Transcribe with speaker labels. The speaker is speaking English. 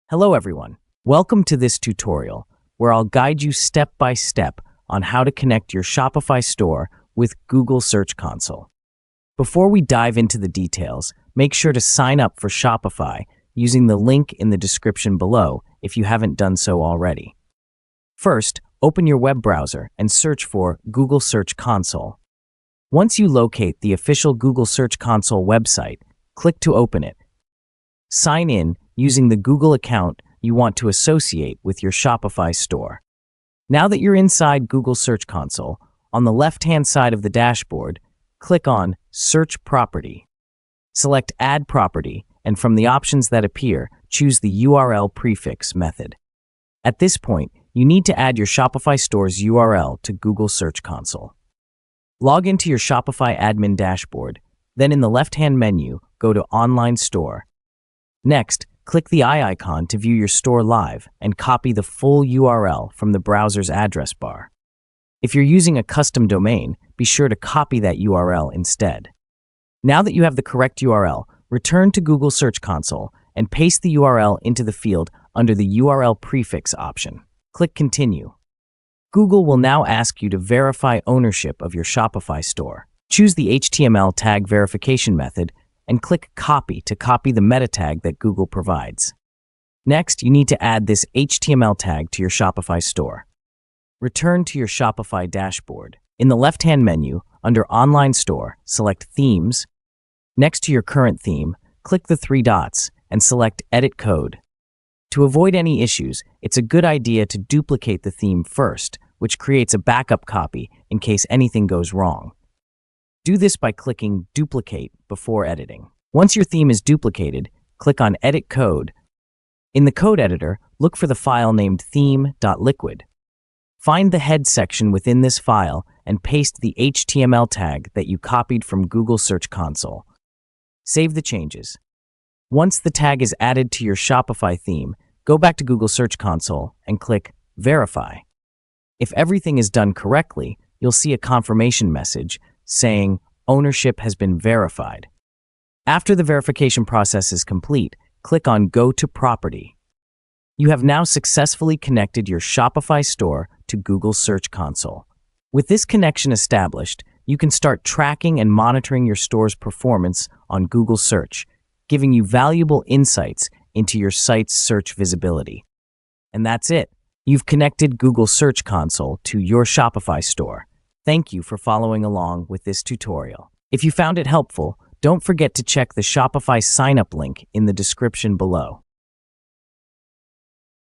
Speaker 1: Hello everyone. Welcome to this tutorial where I'll guide you step by step on how to connect your Shopify store with Google Search Console. Before we dive into the details, make sure to sign up for Shopify using the link in the description below if you haven't done so already. First, open your web browser and search for Google Search Console. Once you locate the official Google Search Console website, click to open it. Sign in using the Google account you want to associate with your Shopify store. Now that you're inside Google Search Console, on the left-hand side of the dashboard, click on Search Property. Select Add Property, and from the options that appear, choose the URL prefix method. At this point, you need to add your Shopify store's URL to Google Search Console. Log into your Shopify admin dashboard, then in the left-hand menu, go to Online Store. Next, click the eye icon to view your store live and copy the full URL from the browser's address bar. If you're using a custom domain, be sure to copy that URL instead. Now that you have the correct URL, return to Google Search Console and paste the URL into the field under the URL prefix option. Click Continue. Google will now ask you to verify ownership of your Shopify store. Choose the HTML tag verification method and click Copy to copy the meta tag that Google provides. Next, you need to add this HTML tag to your Shopify store. Return to your Shopify dashboard. In the left-hand menu, under Online Store, select Themes. Next to your current theme, click the three dots and select Edit Code. To avoid any issues, it's a good idea to duplicate the theme first, which creates a backup copy in case anything goes wrong. Do this by clicking Duplicate before editing. Once your theme is duplicated, click on Edit Code. In the code editor, look for the file named theme.liquid. Find the head section within this file and paste the HTML tag that you copied from Google Search Console. Save the changes. Once the tag is added to your Shopify theme, go back to Google Search Console and click Verify. If everything is done correctly, you'll see a confirmation message saying ownership has been verified. After the verification process is complete, click on Go to Property. You have now successfully connected your Shopify store to Google Search Console. With this connection established, you can start tracking and monitoring your store's performance on Google Search, giving you valuable insights into your site's search visibility. And that's it. You've connected Google Search Console to your Shopify store. Thank you for following along with this tutorial. If you found it helpful, don't forget to check the Shopify sign-up link in the description below.